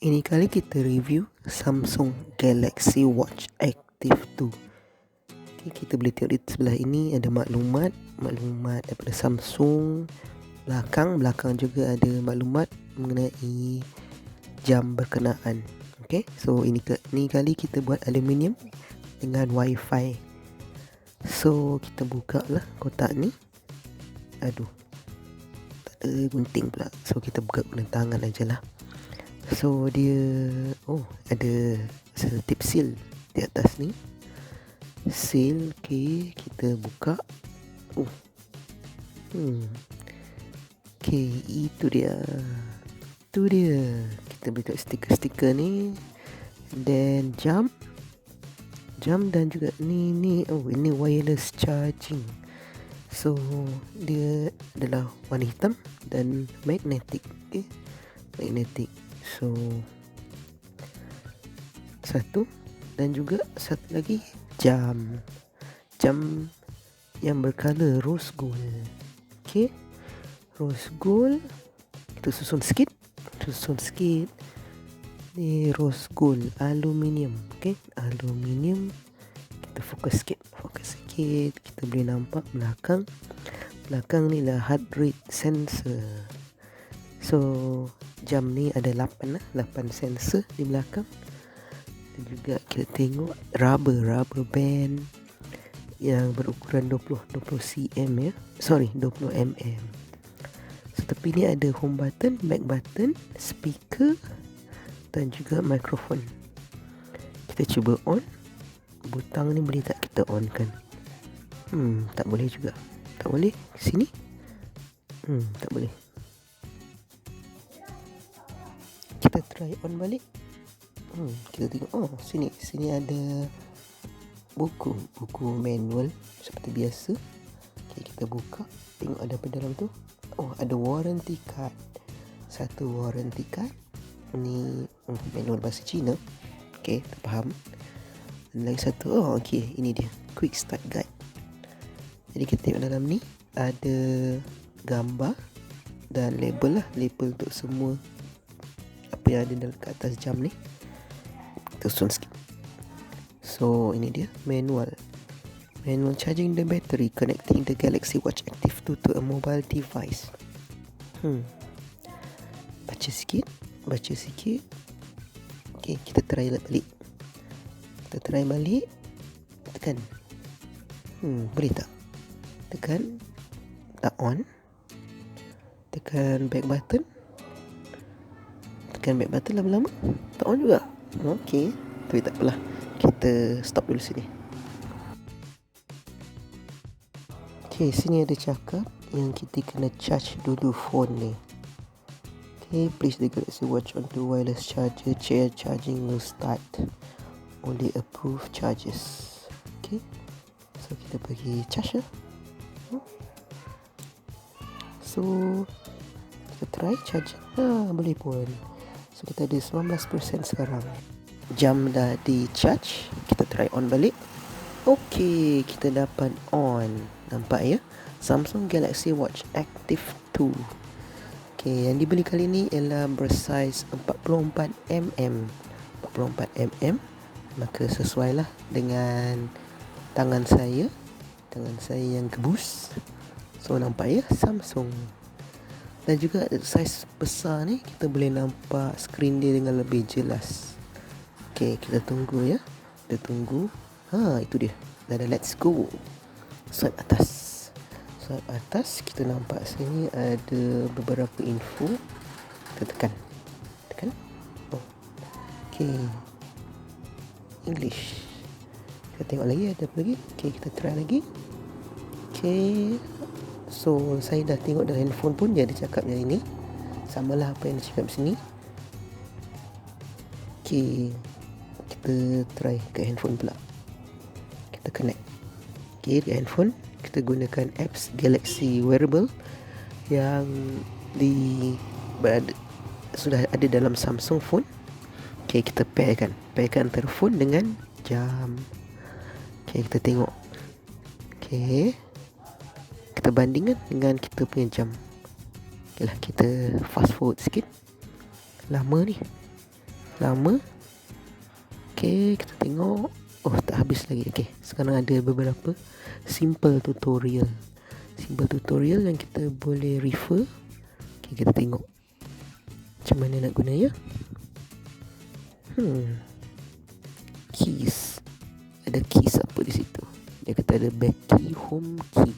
Ini kali kita review Samsung Galaxy Watch Active 2. Okay, kita boleh tengok di sebelah ini ada maklumat daripada Samsung. Belakang juga ada maklumat mengenai jam berkenaan. Okay, so ini kali kita buat aluminium dengan wifi. So kita buka lah kotak ni. Aduh, tak ada gunting pula. So kita buka guna tangan aja lah. So dia ada tip seal di atas ni. Seal, okay, kita buka. Okay, itu dia. Kita boleh tengok stiker-stiker ni. Then jam dan juga ni ini wireless charging. So dia adalah warna hitam dan magnetic. Okay, magnetic. So satu, dan juga satu lagi jam yang bercolor rose gold. Okay, rose gold. Kita susun sikit. Ni rose gold aluminium. Okay, aluminium. Kita fokus sikit. Kita boleh nampak belakang ni lah heart rate sensor. So jam ni ada 8 sensor di belakang. Dan juga kita tengok rubber band yang berukuran 20 cm ya. 20 mm. So tepi ni ada home button, back button, speaker dan juga mikrofon. Kita cuba on. Butang ni boleh tak kita on kan? Tak boleh juga. Tak boleh. Sini. Tak boleh. Kita try on balik. Kita tengok. Sini ada buku manual seperti biasa. Okay, kita buka. Tengok ada apa dalam tu. Ada warranty card. Satu warranty card. Ni manual bahasa Cina. Okay, faham. Dan lagi satu. Okay, ini dia. Quick start guide. Jadi kita tengok dalam ni ada gambar dan label untuk semua apa yang ada dekat atas jam ni. Kita susun sikit. So ini dia manual charging the battery, connecting the Galaxy Watch Active 2 to a mobile device. Baca sikit. Okay, kita try balik. Tekan. Boleh tak? Tekan, tak on. Tekan back button lama-lama tak on juga. Okay, tapi tak apalah, kita stop dulu sini. Okay, sini ada cakap yang kita kena charge dulu phone ni. Okay, place the Galaxy Watch onto wireless charger. Charging will start. Only approved charges. Okay, so kita pergi charge lah. So kita try charge. Boleh pun. So kita ada 19% sekarang. Jam dah di charge. Kita try on balik. Okay, kita dapat on. Nampak ya? Samsung Galaxy Watch Active 2. Okay, yang dibeli kali ni ialah bersaiz 44mm. Maka sesuai lah dengan tangan saya yang gebus. So nampak ya, Samsung. Dan juga saiz besar ni, kita boleh nampak skrin dia dengan lebih jelas. Okay, kita tunggu ya. Itu dia. Dah let's go. Swipe atas, kita nampak sini ada beberapa info. Kita tekan. Okay, English. Kita tengok lagi ada apa lagi. Okay, kita try lagi. Okay, so saya dah tengok dalam handphone pun dia ada cakap yang ini. Samalah apa yang dia cakap sini. Okay, kita try ke handphone pula. Kita connect. Okay, di handphone kita gunakan apps Galaxy Wearable yang sudah ada dalam Samsung phone. Okay, kita pairkan antara phone dengan jam. Okay, kita tengok. Okay, kita bandingkan dengan kita punya jam. Okay lah, kita fast forward sikit. Lama ni. lama. Okay, kita tengok. Oh, tak habis lagi. Okay, sekarang ada beberapa simple tutorial yang kita boleh refer. Okay, kita tengok macam mana nak guna ya. Keys. Ada keys apa di situ? Dia kata ada back key, home key.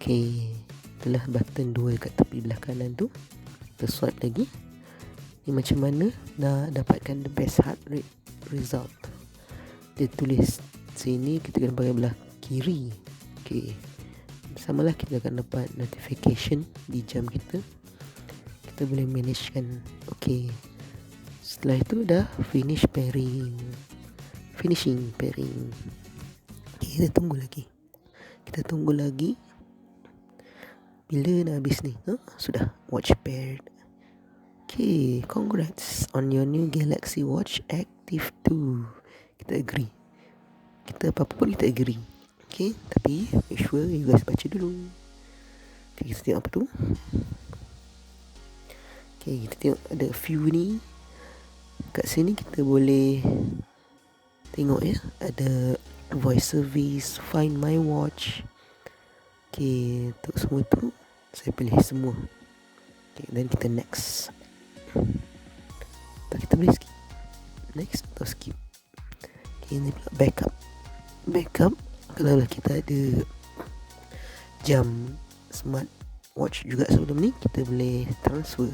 Okay, itulah button 2 kat tepi belah kanan tu. Kita swipe lagi. Ni macam mana nak dapatkan the best heart rate result. Dia tulis sini, kita kena pakai belah kiri. Okay, samalah kita akan dapat notification di jam kita. Kita boleh managekan. Okay, setelah itu dah finishing pairing. Okay, kita tunggu lagi. Bila nak habis ni? Sudah, watch paired. Okay, congrats on your new Galaxy Watch Active 2. Kita agree. Apa-apa pun kita agree. Okay, tapi make sure you guys baca dulu. Okay, kita tengok apa tu. Okay, kita tengok ada view ni. Kat sini kita boleh tengok ya. Ada voice service, find my watch. Okay, untuk semua tu saya pilih semua. Okay, then kita next. Kita boleh skip. Next atau skip. Okay, ini pula backup. Kalau kita ada jam smart watch juga sebelum ni, kita boleh transfer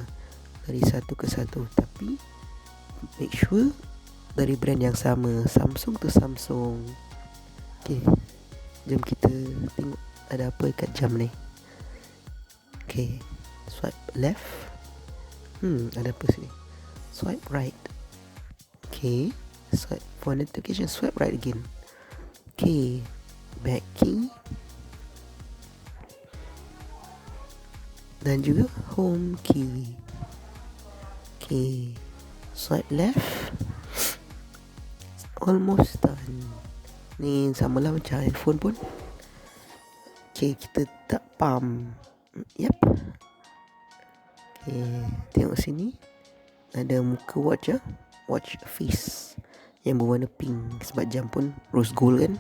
dari satu ke satu. Tapi make sure dari brand yang sama, Samsung tu Samsung. Okay, jam kita tengok ada apa kat jam ni. Okay, swipe left. Ada apa sini? Swipe right. Okay, swipe for notification, swipe right again. Okay, back key dan juga home key. Okay, swipe left. Almost done. Ni samalah macam handphone pun. Okay, kita tak pump. Yep. Okay, tengok sini ada muka watch ya. Watch face yang berwarna pink, sebab jam pun rose gold kan.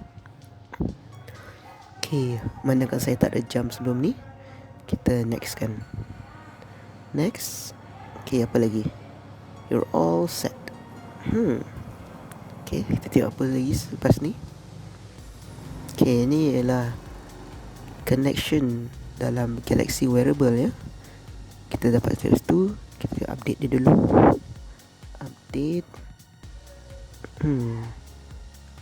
Okay, manakala saya tak ada jam sebelum ni, kita next kan. Next. Okay, apa lagi? You're all set. Okay, kita tengok apa lagi selepas ni. Okay, ni ialah connection dalam Galaxy wearable ya. Kita dapat status tu, kita update dia dulu. Update.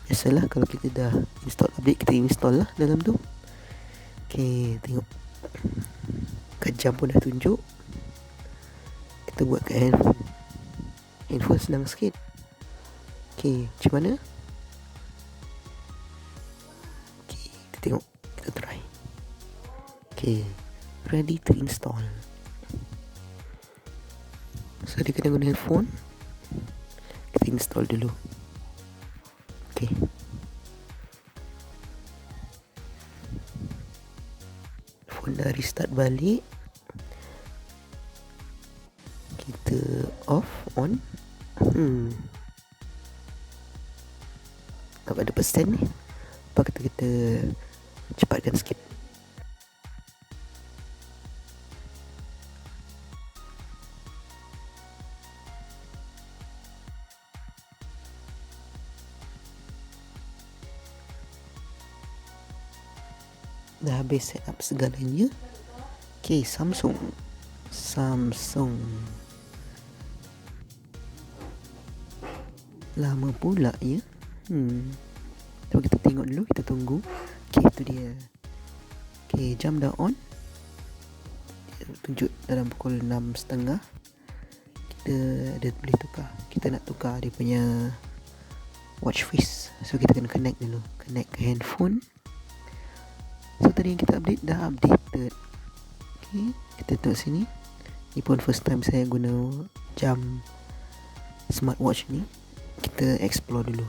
Biasalah kalau kita dah install update, kita install lah dalam tu. Okay, tengok kat jam pun dah tunjuk. Kita buat kat handphone senang sikit. Okay, macam mana? Okay, kita tengok, kita try. Okay, ready to install. So dia kena guna handphone. Kita install dulu. Okay, phone dah restart balik. Kita off, on. Apa ada persen ni? Apa kata kita cepatkan sikit. Dah habis set up segalanya. Okay, Samsung. Lama pula ya. Coba kita tengok dulu, kita tunggu. Okay, itu dia. Okay, jam dah on. Dia tunjuk dalam pukul 6.30. Kita ada boleh tukar. Kita nak tukar dia punya watch face. So kita kena connect dulu. Connect ke handphone. So tadi yang kita update dah updated. Okay, kita tengok sini. Ni pun first time saya guna jam smartwatch ni. Kita explore dulu.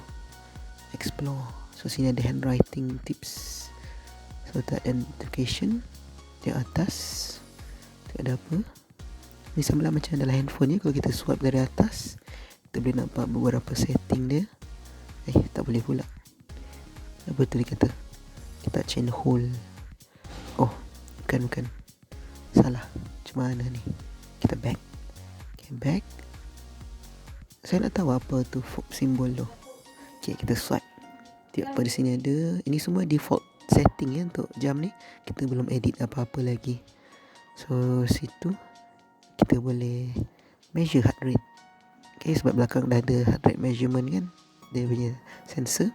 So sini ada handwriting tips. So tak ada notification. Di atas tak ada apa. Ni sama lah macam dalam handphone ni. Kalau kita swipe dari atas, kita boleh nampak beberapa setting dia. Tak boleh pula. Apa tu dia kata? Kita chain hole. Oh, bukan. Salah. Macam mana ni? Kita back. Okay, back. Saya nak tahu apa tu simbol tu. Okay, kita swipe. Tengok pada sini ada. Ini semua default setting ya untuk jam ni. Kita belum edit apa-apa lagi. So, situ kita boleh measure heart rate. Okay, sebab belakang dah ada heart rate measurement kan. Dia punya sensor.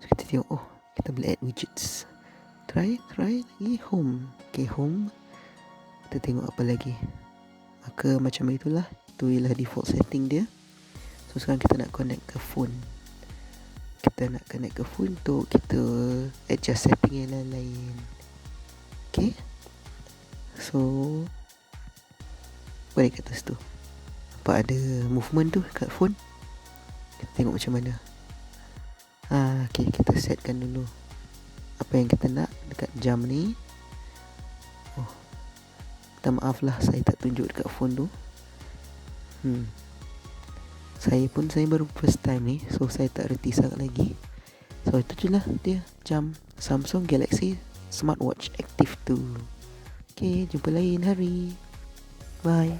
So, kita tengok, kita boleh add widgets. Try lagi home. Okay, home. Kita tengok apa lagi. Maka macam itulah. Itu ialah default setting dia. So, sekarang kita nak connect ke phone. Kita nak connect ke phone untuk kita adjust setting yang lain-lain. Okay. So, balik kat atas tu. Nampak ada movement tu kat phone. Kita tengok macam mana. Okay, kita setkan dulu apa yang kita nak dekat jam ni. Minta maaf lah saya tak tunjuk dekat phone tu. Saya baru first time ni, so saya tak reti sangat lagi. So itu je lah dia jam Samsung Galaxy Smartwatch Active 2. Okay, jumpa lain hari. Bye.